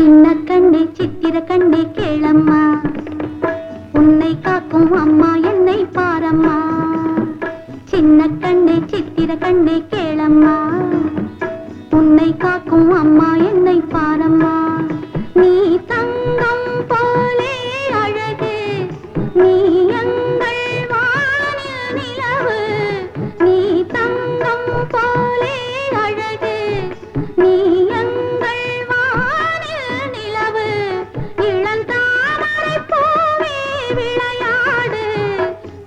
சின்ன கண்ணே சித்திர கண்ணே கேளம்மா, உன்னை காக்கும் அம்மா என்னை பாரம்மா. சின்ன கண்ணே சித்திர கண்ணே கேளம்மா, உன்னை காக்கும் அம்மா என்னை பாரம்மா. நீ தங்கம் போலே அழகு, நீ எங்கள் வானில் நிலவு. நீ தங்கம் போலே அழகு, நீ எங்கள் வானில் நிலவு. இளந்தாமரை பூவே விளையாடு,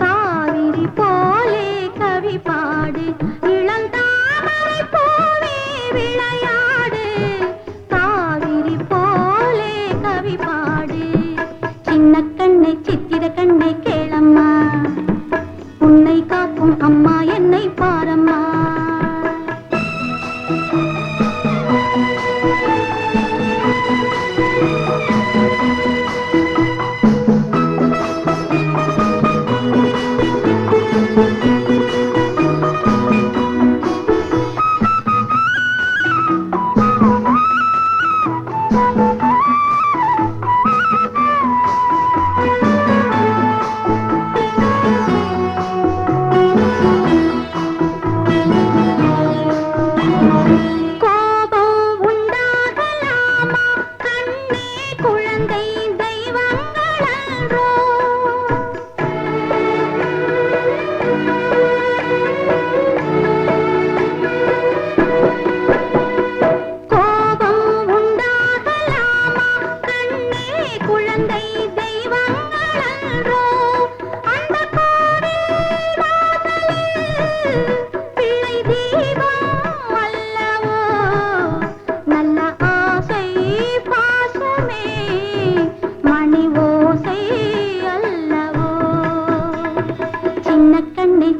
காவிரி போலே கவி பாடு. இளந்தாமரை பூவே விளையாடு, காவிரி போலே கவி பாடு. சின்ன கண்ணை சித்திர கண்ணை கேளம்மா, உன்னை காக்கும் அம்மா என்னை பாரம்மா.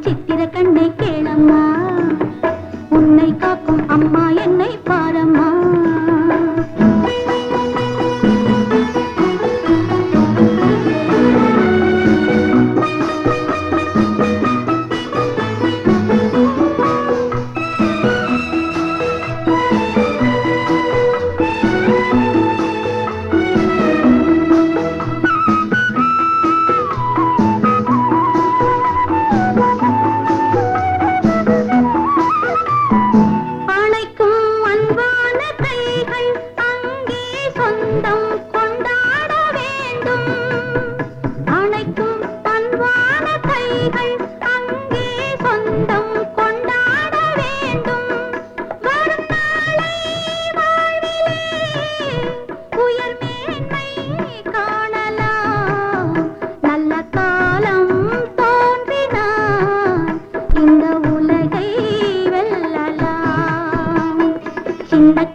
சித்திர கண்ணை கேளம்மா, உன்னை காக்கும் அம்மா என்னை பாரம்மா.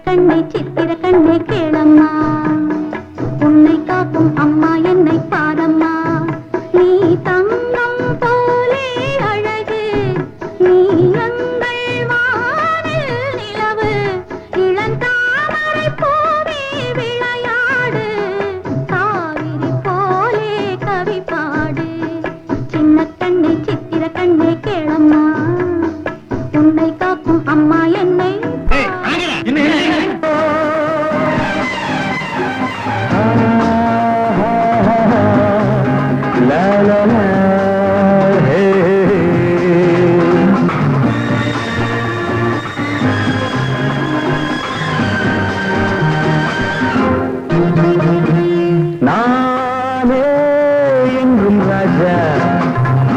கண்ணை சித்திர கண்ணை கேளம்மா, உன்னை காக்கும் அம்மா என்னை பாரம்மா. நீ தங்கம் போலே அழகு, நீ எங்கள் வானில் நிலவு. இளந்தாமரை பூவே விளையாடு, காவிரி போலே கவி பாடு. சின்ன கண்ணை சித்திர கண்ணை கேளம்மா, உன்னை காக்கும் அம்மா என்னை. நானே எங்கும் ராஜா,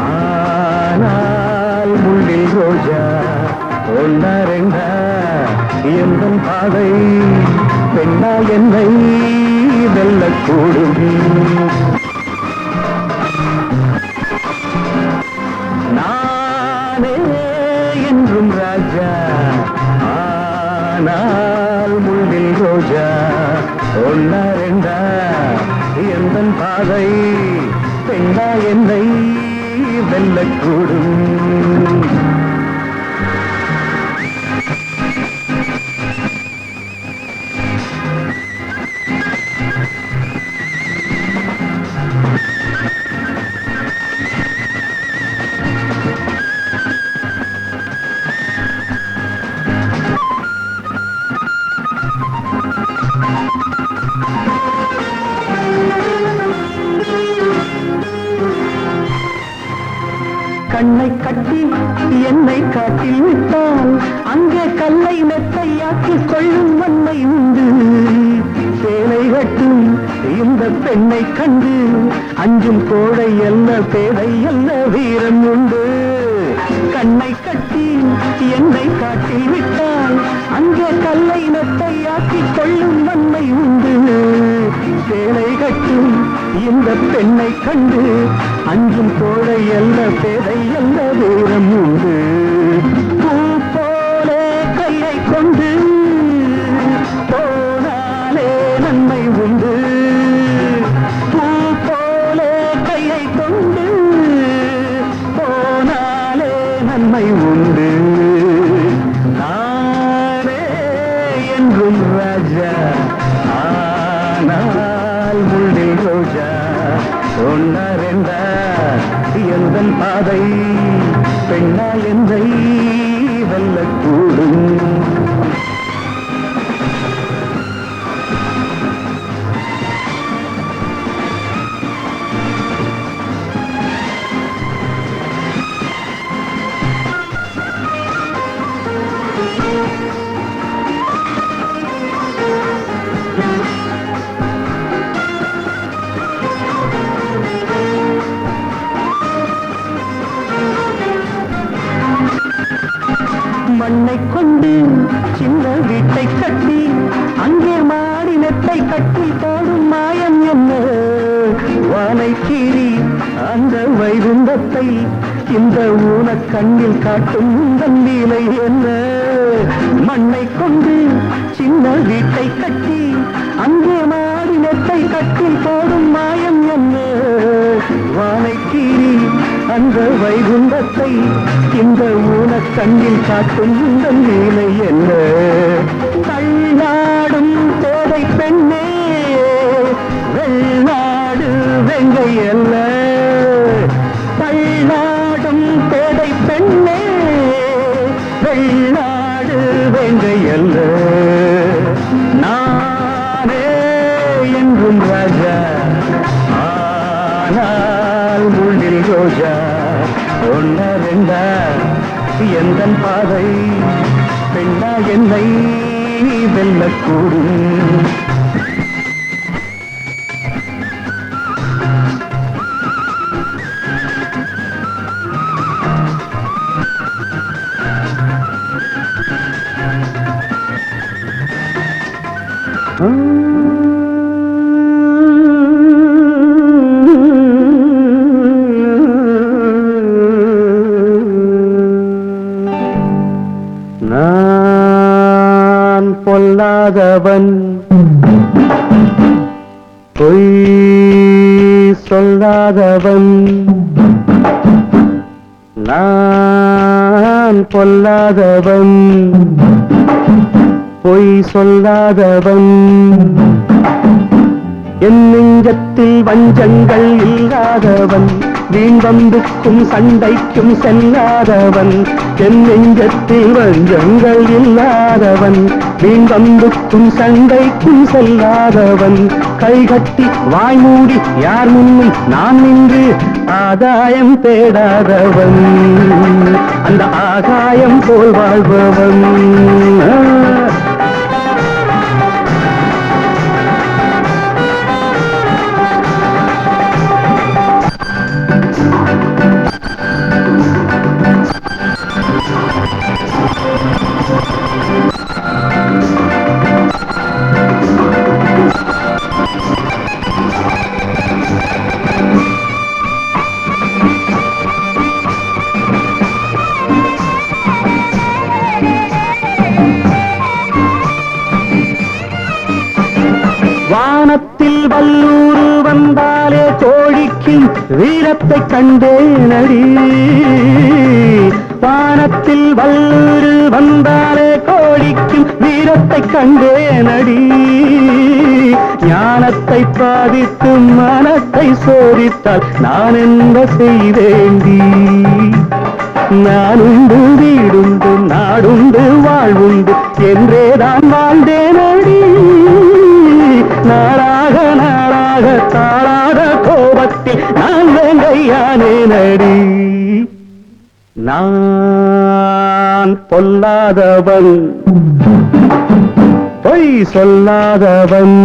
ஆனால் முள்ளில் ரோஜா. ஒன்னா ரெண்டா எந்தன் பாதை, பெண்ணா என்னை வெல்லக்கூடும். நானே என்றும் ராஜா, ஆனால் முள்ளில் ரோஜா. ஒன்னா ரெண்டா எந்தன் பாதை, பெண்ணா என்னை வெல்லக்கூடும். கண்ணை கட்டி என்னை காட்டில் விட்டால் அங்கே கல்லை மெத்தையாக்கி கொள்ளும் வன்மை உண்டு. சேலை கட்டும் இந்த பெண்ணை கண்டு அஞ்சும் கோடை அல்ல பேதை அல்ல வீரம் உண்டு. கண்ணை கட்டி என்னை காட்டில் விட்டால் அங்கே கல்லை மெத்தையாக்கி கொள்ளும் வன்மை உண்டு. சேலை கட்டும் இந்த பெண்ணை கண்டு அஞ்சும் கோடை அல்ல பேதை அல்ல வீரம் உண்டு. பூ போலே கையை கொண்டு போனாலே நன்மை உண்டு. பூ போலே கையை கொண்டு போனாலே நன்மை உண்டு. நானே என்றும் ராஜா ஆனால் முள்ளில் ரோஜா. ஒன்னா ரெண்டா எந்தன் பாதை பெண்ணா என்னை வெல்லக்கூடும். மண்ணை கொண்டு சின்ன வீட்டை கட்டி அங்கே மாடினத்தை கட்டி போடும் மாயம் என்ன? வானை கீறி அந்த வைகுந்தத்தை இந்த ஊனக் கண்ணில் காட்டும் தந்தீலை என்ன? மண்ணை கொண்டு சின்ன வீட்டை கட்டி அங்கே மாடினத்தை கட்டி போடும் மாயம் என்ன? வானை கீறி அந்த வைகுந்தத்தை இந்த ஊனக் கண்ணில் காட்டும் தந்தீலை என்ன? தள்ளாடும் தேதை பெண்ணே வெள்ளாடு வெங்கை அல்ல. தள்ளாடும் தேதை பெண்ணே வெள்ளாடு வெங்கை அல்ல. நானே என்றும் ராஜா ஆனால் முள்ளில் ரோஜா. ஒன்னா ரெண்டா எந்தன் பாதை பெண்ணா என்னை வெல்லக்கூடும். நான் பொல்லாதவன் பொய் சொல்லாதவன். நான் பொல்லாதவன் பொய் சொல்லாதவன். என் நெஞ்சத்தில் வஞ்சங்கள் இல்லாதவன் வீண் வம்புக்கும் சண்டைக்கும் செல்லாதவன். என் நெஞ்சத்தில் வஞ்சங்கள் இல்லாதவன் வீண் வம்புக்கும் சண்டைக்கும் செல்லாதவன். கைகட்டி வாய் மூடி யார் முன்னும் நான் நின்று ஆதாயம் தேடாதவன். அந்த ஆகாயம் போல் வாழ்பவன். வானத்தில் வல்லூர் வந்தாலே கோழிக்கும் வீரத்தை கண்டேனடி. வானத்தில் வல்லூர் வந்தாலே கோழிக்கும் வீரத்தை கண்டேனடி. ஞானத்தை பாதித்து மனத்தை சோதித்தால் நான் என்ன செய்வேண்டி? நானுண்டு வீடுண்டு நாடுண்டு வாழ்வுண்டு என்றேதான் வாழ்ந்தேனடி. நாளாக நாளாக தாளாக கோபத்தில் நான் வெங்கையானே நடி. நான் பொல்லாதவன் பொய் சொல்லாதவன்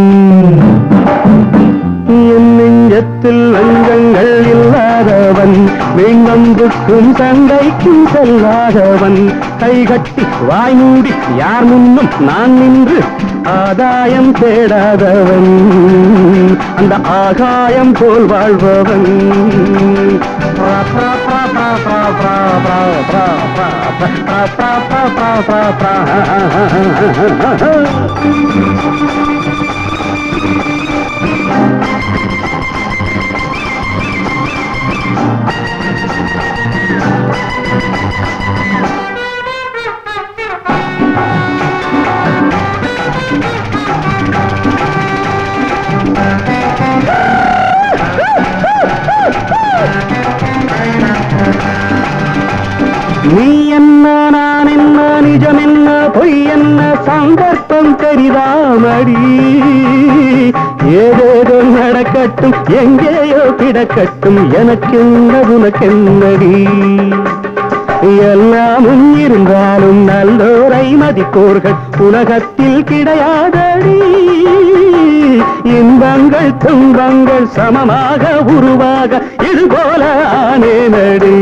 என் நெஞ்சத்தில் வஞ்சங்கள் இல்லாதவன் வீண்வம்புக்கும் சண்டைக்கும் செல்லாதவன் கைகட்டி வாய் மூடி யார் முன்னும் நான் நின்று ஆதாயம் தேடாதவன் அந்த ஆகாயம் போல் வாழ்பவன் நீ என்ன நான் என்ன நிஜம் என்ன பொய் என்ன சந்தர்ப்பம் கரிதாமடி ஏதேதோ நடக்கட்டும் எங்கேயோ கிடக்கட்டும் எனக்கென்ன உனக்கென்னடி எல்லாமும் இருந்தாலும் நல்லோரை மதிப்போர்கள் உலகத்தில் கிடையாதடி இன்பங்கள் துன்பங்கள் சமமாக உருவாக இதுபோல ஆனேனடி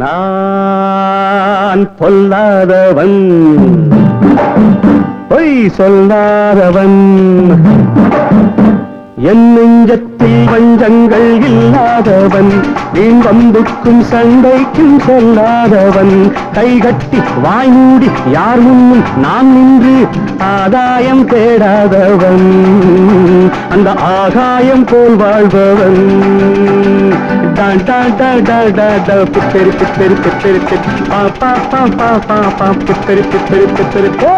நான் பொல்லாதவன் பொய் சொல்லாதவன் என் நெஞ்சத்தில் வஞ்சங்கள் இல்லாதவன் வீண் வம்புக்கும் சண்டைக்கும் செல்லாதவன் கைகட்டி வாய் மூடி யார் முன்னும் நான் நின்று ஆதாயம் தேடாதவன் அந்த ஆகாயம் போல் வாழ்பவன் டான் டான் டா டா டா டா பிப்பெரு பிப்பெரு பிப்பெரு பிப்பெரு பா பா பா பா பா பா பிப்பெரு பிப்பெரு பிப்பெரு போ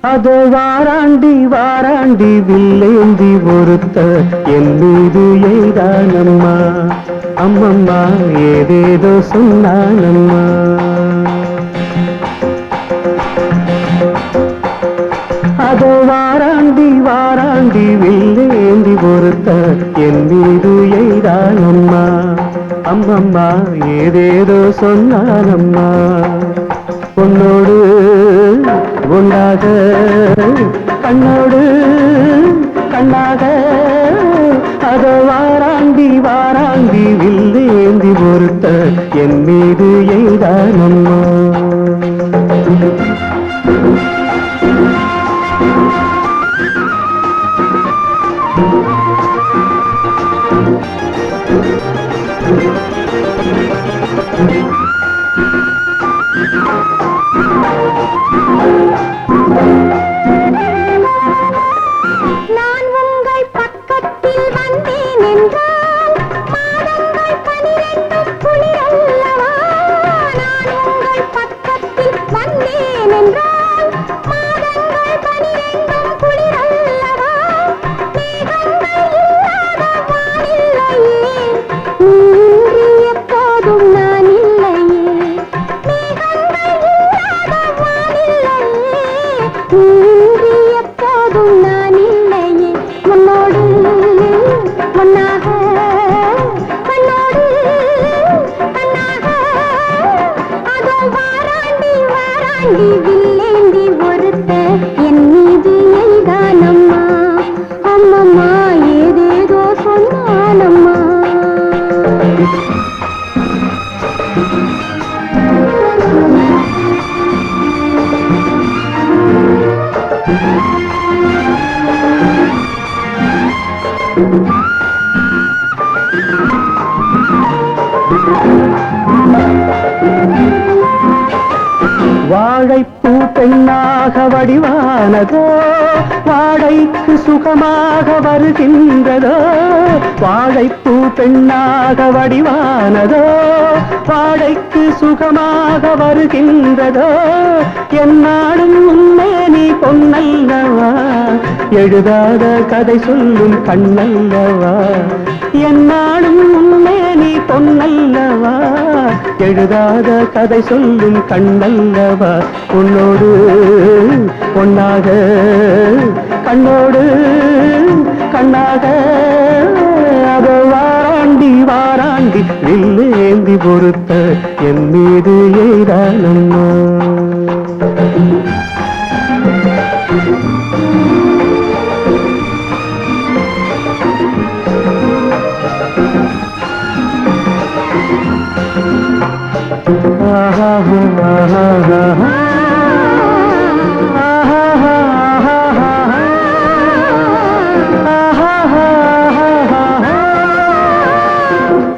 அதோ வாராண்டி வாராண்டி வில்லேந்தி ஒருத்த என் மீது எய்தானம்மா அம்மம்மா ஏதேதோ சொன்னானம்மா அதோ வாராண்டி வாராண்டி வில்லேந்தி ஒருத்த என் மீது எய்தானம்மா அம்மம்மா ஏதேதோ சொன்னானம்மா உன்னோடு உண்டாக கண்ணோடு கண்ணாக அதோ வாராண்டி வாராண்டி வில்லேந்தி ஒருத்த என் மீது எய்தானம்மா வாழைப்பூ பெண்ணாக வடிவானதோ வாடைக்கு சுகமாக வருகின்றதோ வாழைப்பூ பெண்ணாக வடிவானதோ வாடைக்கு சுகமாக வருகின்றதோ என்னாலும் உன்னை நீ பொன்னல்லவா எழுதாத கதை சொல்லும் கண்ணல்லவா என்னாலும் உன்னை நீ பொன்னல்லவா எழுதாத கதை சொல்லும் கண்ணல்லவா உன்னோடு பொன்னாக கண்ணோடு கண்ணாக அதோ வாராண்டி வாராண்டி வில்லேந்தி பொறுத்த என் மீது எய்தானம்மா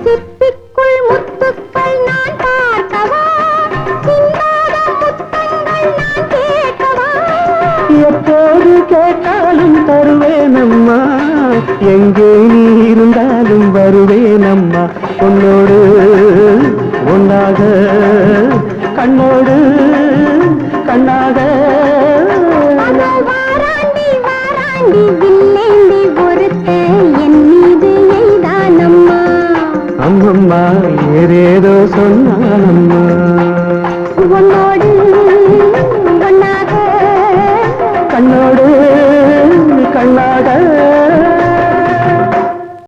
சிப்பிக்குள் முத்துக்கள் நான் பார்க்கவா சிந்தாத முத்தங்கள் நான் கேட்கவா எப்போது கேட்டாலும் தருவேனம்மா எங்கே நீ இருந்தாலும் வருவேனம்மா உன்னோடு ஒன்னாக கண்ணோடு கண்ணாக அதோ வாராண்டி வாராண்டி வில்லேந்தி பொறுத்த என் மீது எய்தானம்மா அம்மம்மா ஏதேதோ சொன்னானம்மா உன்னோடு ஒன்னாக கண்ணோடு கண்ணாக